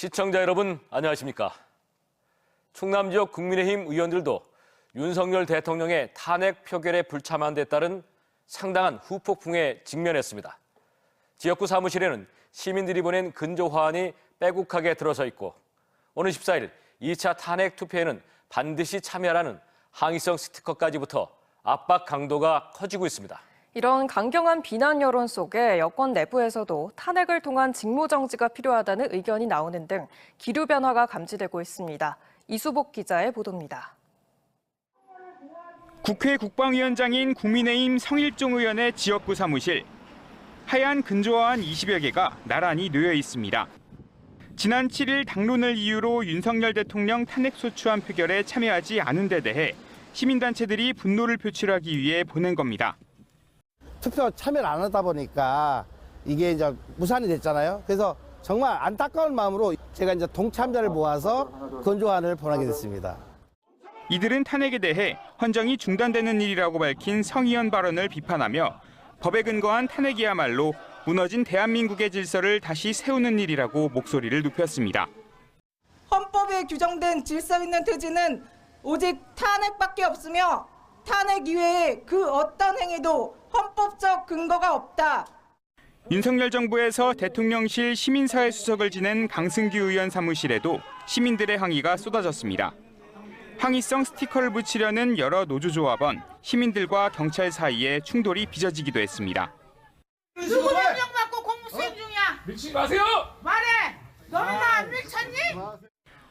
시청자 여러분 안녕하십니까? 충남 지역 국민의힘 의원들도 윤석열 대통령의 탄핵 표결에 불참한 데 따른 상당한 후폭풍에 직면했습니다. 지역구 사무실에는 시민들이 보낸 근조화환이 빼곡하게 들어서 있고 오는 14일 2차 탄핵 투표에는 반드시 참여하라는 항의성 스티커까지 붙어 압박 강도가 커지고 있습니다. 이런 강경한 비난 여론 속에 여권 내부에서도 탄핵을 통한 직무정지가 필요하다는 의견이 나오는 등 기류 변화가 감지되고 있습니다. 이수복 기자의 보도입니다. 국회 국방위원장인 국민의힘 성일종 의원의 지역구 사무실. 하얀 근조화환 20여 개가 나란히 놓여 있습니다. 지난 7일 당론을 이유로 윤석열 대통령 탄핵소추안 표결에 참여하지 않은 데 대해 시민단체들이 분노를 표출하기 위해 보낸 겁니다. 투표 참여를 안 하다 보니까 이게 이제 무산이 됐잖아요. 그래서 정말 안타까운 마음으로 제가 이제 동참자를 모아서 근조환을 보내게 됐습니다. 이들은 탄핵에 대해 헌정이 중단되는 일이라고 밝힌 성 의원 발언을 비판하며 법에 근거한 탄핵이야말로 무너진 대한민국의 질서를 다시 세우는 일이라고 목소리를 높였습니다. 헌법에 규정된 질서 있는 퇴진은 오직 탄핵밖에 없으며 탄핵 이외에 그 어떤 행위도 헌법적 근거가 없다. 윤석열 정부에서 대통령실 시민사회 수석을 지낸 강승규 의원 사무실에도 시민들의 항의가 쏟아졌습니다. 항의성 스티커를 붙이려는 여러 노조조합원, 시민들과 경찰 사이에 충돌이 빚어지기도 했습니다. 누구 명령받고 공무수행 중이야? 미치지 마세요! 말해! 너는 나 안 미쳤니?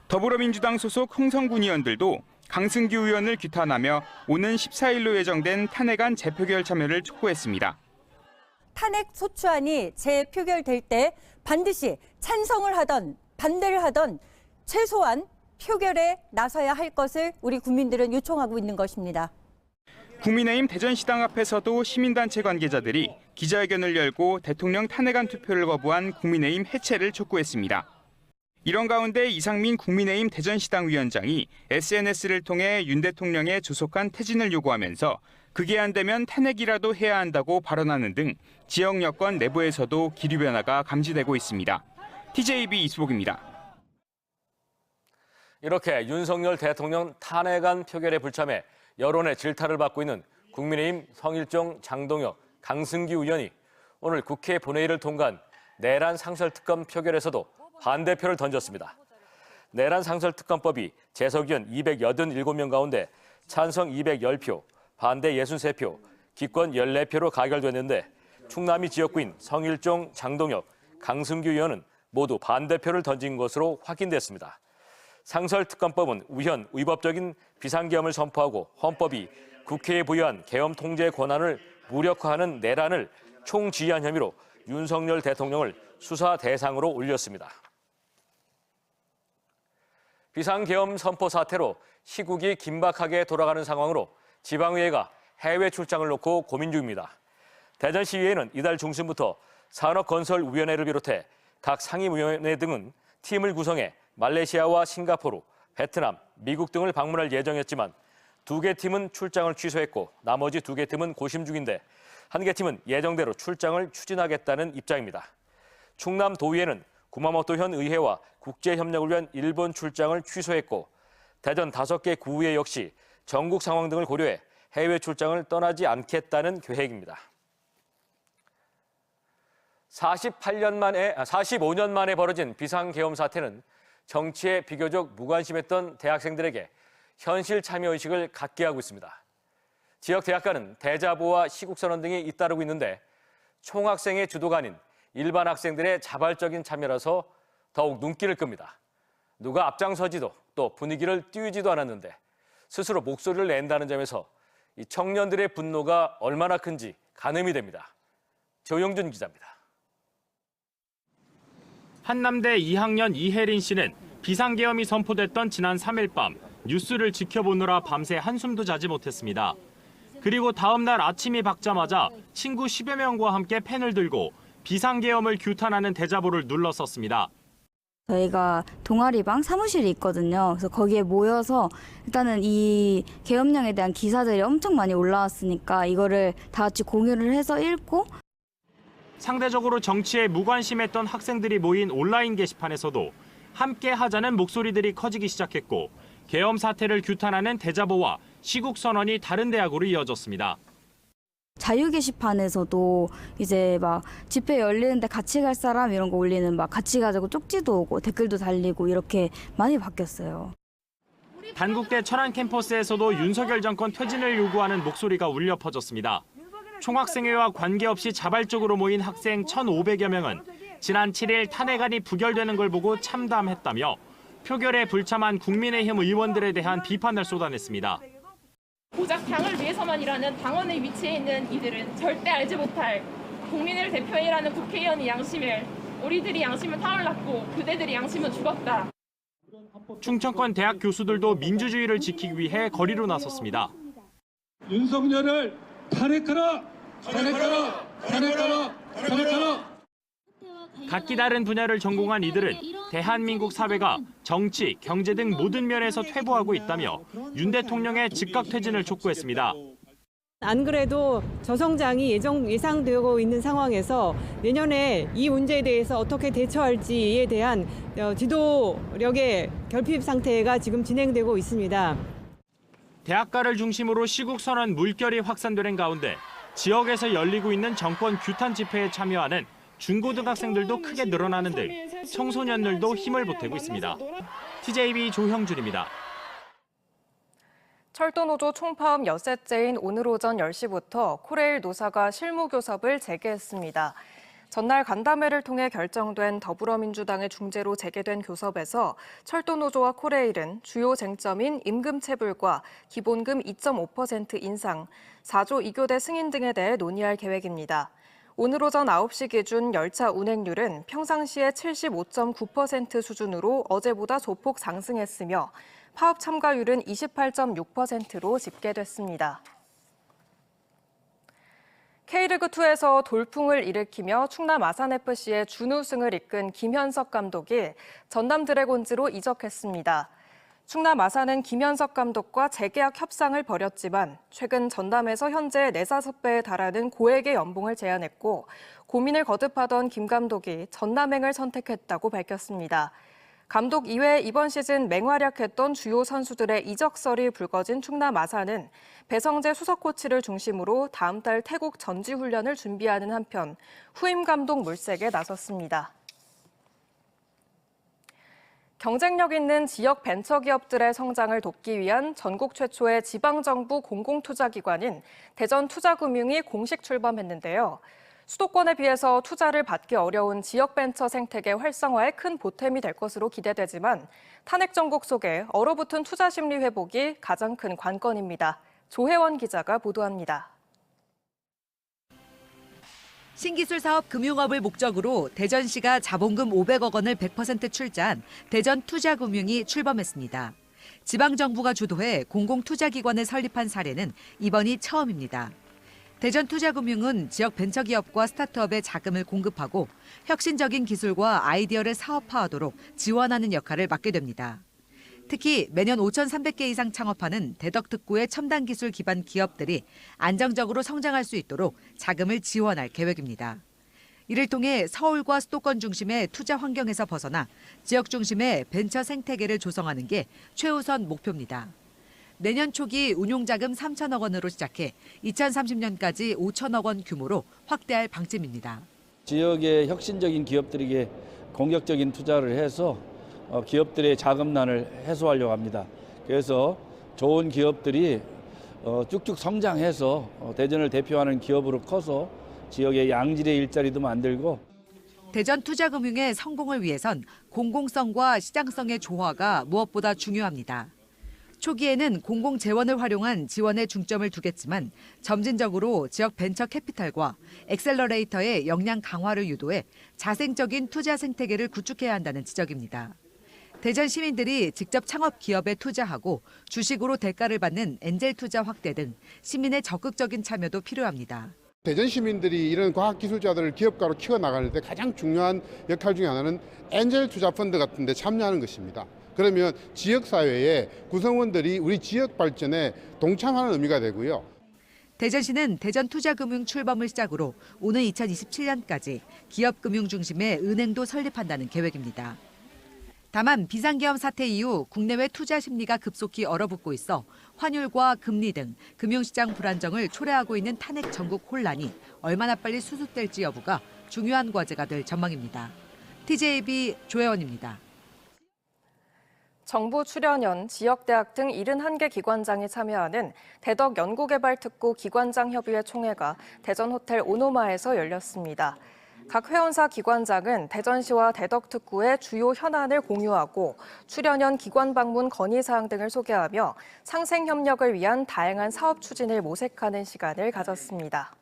더불어민주당 소속 홍성군 의원들도 강승규 의원을 규탄하며 오는 14일로 예정된 탄핵안 재표결 참여를 촉구했습니다. 탄핵 소추안이 재표결될 때 반드시 찬성을 하던 반대를 하던 최소한 표결에 나서야 할 것을 우리 국민들은 요청하고 있는 것입니다. 국민의힘 대전시당 앞에서도 시민단체 관계자들이 기자회견을 열고 대통령 탄핵안 투표를 거부한 국민의힘 해체를 촉구했습니다. 이런 가운데 이상민 국민의힘 대전시당 위원장이 SNS를 통해 윤 대통령의 조속한 퇴진을 요구하면서 그게 안 되면 탄핵이라도 해야 한다고 발언하는 등 지역 여권 내부에서도 기류 변화가 감지되고 있습니다. TJB 이수복입니다. 이렇게 윤석열 대통령 탄핵안 표결에 불참해 여론의 질타를 받고 있는 국민의힘 성일종, 장동혁, 강승규 의원이 오늘 국회 본회의를 통과한 내란 상설특검 표결에서도 반대표를 던졌습니다. 내란 상설특검법이 재석위원 287명 가운데 찬성 210표, 반대 63표, 기권 14표로 가결됐는데 충남이 지역구인 성일종, 장동혁, 강승규 의원은 모두 반대표를 던진 것으로 확인됐습니다. 상설특검법은 우현, 위법적인 비상계엄을 선포하고 헌법이 국회에 부여한 계엄 통제 권한을 무력화하는 내란을 총지휘한 혐의로 윤석열 대통령을 수사 대상으로 올렸습니다. 비상계엄 선포 사태로 시국이 긴박하게 돌아가는 상황으로 지방의회가 해외 출장을 놓고 고민 중입니다. 대전시의회는 이달 중순부터 산업건설위원회를 비롯해 각 상임위원회 등은 팀을 구성해 말레이시아와 싱가포르, 베트남, 미국 등을 방문할 예정이었지만 2개 팀은 출장을 취소했고 나머지 2개 팀은 고심 중인데 1개 팀은 예정대로 출장을 추진하겠다는 입장입니다. 충남도의회는 구마모토 현 의회와 국제협력을 위한 일본 출장을 취소했고 대전 5개 구의회 역시 전국 상황 등을 고려해 해외 출장을 떠나지 않겠다는 계획입니다. 45년 만에 벌어진 비상계엄 사태는 정치에 비교적 무관심했던 대학생들에게 현실 참여의식을 갖게 하고 있습니다. 지역 대학가는 대자보와 시국선언 등이 잇따르고 있는데 총학생의 주도가 아닌 일반 학생들의 자발적인 참여라서 더욱 눈길을 끕니다. 누가 앞장서지도 또 분위기를 띄우지도 않았는데 스스로 목소리를 낸다는 점에서 이 청년들의 분노가 얼마나 큰지 가늠이 됩니다. 조영준 기자입니다. 한남대 2학년 이혜린 씨는 비상계엄이 선포됐던 지난 3일 밤 뉴스를 지켜보느라 밤새 한숨도 자지 못했습니다. 그리고 다음 날 아침이 밝자마자 친구 10여 명과 함께 펜을 들고 비상계엄을 규탄하는 대자보를 눌렀었습니다. 저희가 동아리방 사무실이 있거든요. 그래서 거기에 모여서 일단은 이 계엄령에 대한 기사들이 엄청 많이 올라왔으니까 이거를 다 같이 공유를 해서 읽고 상대적으로 정치에 무관심했던 학생들이 모인 온라인 게시판에서도 함께 하자는 목소리들이 커지기 시작했고 계엄 사태를 규탄하는 대자보와 시국 선언이 다른 대학으로 이어졌습니다. 자유 게시판에서도 이제 막 집회 열리는데 같이 갈 사람 이런 거 올리는 막 같이 가자고 쪽지도 오고 댓글도 달리고 이렇게 많이 바뀌었어요. 단국대 천안 캠퍼스에서도 윤석열 정권 퇴진을 요구하는 목소리가 울려 퍼졌습니다. 총학생회와 관계없이 자발적으로 모인 학생 1,500여 명은 지난 7일 탄핵안이 부결되는 걸 보고 참담했다며 표결에 불참한 국민의힘 의원들에 대한 비판을 쏟아냈습니다. 고작 당을 위해서만 일하는 당원의 위치에 있는 이들은 절대 알지 못할 국민을 대표해 일하는 국회의원의 양심을, 우리들이 양심은 타올랐고 그대들의 양심은 죽었다. 충청권 대학 교수들도 민주주의를 지키기 위해 거리로 나섰습니다. 윤석열을 탄핵하라! 탄핵하라! 탄핵하라! 탄핵하라! 각기 다른 분야를 전공한 이들은 대한민국 사회가 정치, 경제 등 모든 면에서 퇴보하고 있다며 윤 대통령의 즉각 퇴진을 촉구했습니다. 안 그래도 저성장이 예상되고 있는 상황에서 내년에 이 문제에 대해서 어떻게 대처할지에 대한 지도력의 결핍 상태가 지금 진행되고 있습니다. 대학가를 중심으로 시국선언 물결이 확산되는 가운데 지역에서 열리고 있는 정권 규탄 집회에 참여하는 중고등학생들도 크게 늘어나는 등 청소년들도 힘을 보태고 있습니다. TJB 조형준입니다. 철도노조 총파업 엿새째인 오늘 오전 10시부터 코레일 노사가 실무교섭을 재개했습니다. 전날 간담회를 통해 결정된 더불어민주당의 중재로 재개된 교섭에서 철도노조와 코레일은 주요 쟁점인 임금 체불과 기본금 2.5% 인상, 4조 2교대 승인 등에 대해 논의할 계획입니다. 오늘 오전 9시 기준 열차 운행률은 평상시의 75.9% 수준으로 어제보다 조폭 상승했으며 파업 참가율은 28.6%로 집계됐습니다. K리그2에서 돌풍을 일으키며 충남 아산FC의 준우승을 이끈 김현석 감독이 전남 드래곤즈로 이적했습니다. 충남 아산은 김현석 감독과 재계약 협상을 벌였지만 최근 전남에서 현재 4-5배에 달하는 고액의 연봉을 제안했고 고민을 거듭하던 김 감독이 전남행을 선택했다고 밝혔습니다. 감독 이외에 이번 시즌 맹활약했던 주요 선수들의 이적설이 불거진 충남 아산은 배성재 수석 코치를 중심으로 다음 달 태국 전지훈련을 준비하는 한편 후임 감독 물색에 나섰습니다. 경쟁력 있는 지역 벤처기업들의 성장을 돕기 위한 전국 최초의 지방정부 공공투자기관인 대전투자금융이 공식 출범했는데요. 수도권에 비해서 투자를 받기 어려운 지역 벤처 생태계 활성화에 큰 보탬이 될 것으로 기대되지만 탄핵 정국 속에 얼어붙은 투자 심리 회복이 가장 큰 관건입니다. 조혜원 기자가 보도합니다. 신기술 사업 금융업을 목적으로 대전시가 자본금 500억 원을 100% 출자한 대전투자금융이 출범했습니다. 지방정부가 주도해 공공투자기관을 설립한 사례는 이번이 처음입니다. 대전투자금융은 지역 벤처기업과 스타트업에 자금을 공급하고 혁신적인 기술과 아이디어를 사업화하도록 지원하는 역할을 맡게 됩니다. 특히 매년 5,300개 이상 창업하는 대덕특구의 첨단 기술 기반 기업들이 안정적으로 성장할 수 있도록 자금을 지원할 계획입니다. 이를 통해 서울과 수도권 중심의 투자 환경에서 벗어나 지역 중심의 벤처 생태계를 조성하는 게 최우선 목표입니다. 내년 초기 운용자금 3천억 원으로 시작해 2030년까지 5천억 원 규모로 확대할 방침입니다. 지역의 혁신적인 기업들에게 공격적인 투자를 해서 기업들의 자금난을 해소하려고 합니다. 그래서 좋은 기업들이 쭉쭉 성장해서 대전을 대표하는 기업으로 커서 지역의 양질의 일자리도 만들고 대전투자금융의 성공을 위해선 공공성과 시장성의 조화가 무엇보다 중요합니다. 초기에는 공공 재원을 활용한 지원에 중점을 두겠지만 점진적으로 지역 벤처 캐피탈과 엑셀러레이터의 역량 강화를 유도해 자생적인 투자 생태계를 구축해야 한다는 지적입니다. 대전 시민들이 직접 창업 기업에 투자하고 주식으로 대가를 받는 엔젤 투자 확대 등 시민의 적극적인 참여도 필요합니다. 대전 시민들이 이런 과학기술자들을 기업가로 키워나가는데 가장 중요한 역할 중에 하나는 엔젤 투자 펀드 같은 데 참여하는 것입니다. 그러면 지역사회의 구성원들이 우리 지역 발전에 동참하는 의미가 되고요. 대전시는 대전투자금융 출범을 시작으로 오는 2027년까지 기업금융 중심의 은행도 설립한다는 계획입니다. 다만 비상계엄 사태 이후 국내외 투자 심리가 급속히 얼어붙고 있어 환율과 금리 등 금융시장 불안정을 초래하고 있는 탄핵 전국 혼란이 얼마나 빨리 수습될지 여부가 중요한 과제가 될 전망입니다. TJB 조혜원입니다. 정부 출연연, 지역대학 등 71개 기관장이 참여하는 대덕 연구개발특구 기관장협의회 총회가 대전 호텔 오노마에서 열렸습니다. 각 회원사 기관장은 대전시와 대덕특구의 주요 현안을 공유하고 출연연 기관 방문 건의사항 등을 소개하며 상생 협력을 위한 다양한 사업 추진을 모색하는 시간을 가졌습니다.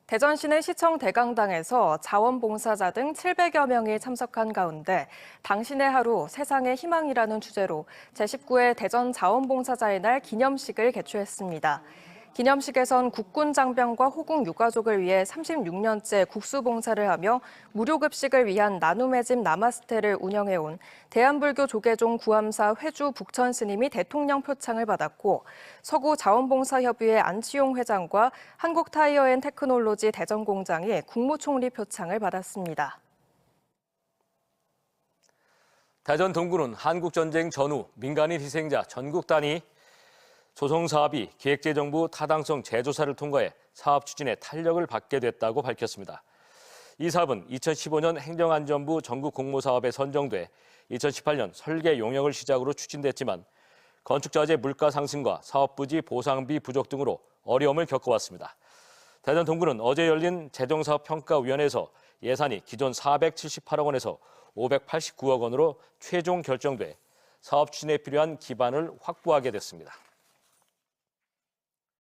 대전시내 시청 대강당에서 자원봉사자 등 700여 명이 참석한 가운데 당신의 하루, 세상의 희망이라는 주제로 제19회 대전 자원봉사자의 날 기념식을 개최했습니다. 기념식에선 국군 장병과 호국 유가족을 위해 36년째 국수봉사를 하며 무료급식을 위한 나눔의 집 나마스테를 운영해온 대한불교 조계종 구암사 회주 북천 스님이 대통령 표창을 받았고 서구 자원봉사협의회 안치용 회장과 한국타이어앤테크놀로지 대전공장이 국무총리 표창을 받았습니다. 대전 동구는 한국전쟁 전후 민간인 희생자 전국 단위 조성사업이 기획재정부 타당성 재조사를 통과해 사업 추진에 탄력을 받게 됐다고 밝혔습니다. 이 사업은 2015년 행정안전부 전국 공모사업에 선정돼 2018년 설계 용역을 시작으로 추진됐지만 건축자재 물가 상승과 사업부지 보상비 부족 등으로 어려움을 겪어왔습니다. 대전 동구는 어제 열린 재정사업평가위원회에서 예산이 기존 478억 원에서 589억 원으로 최종 결정돼 사업 추진에 필요한 기반을 확보하게 됐습니다.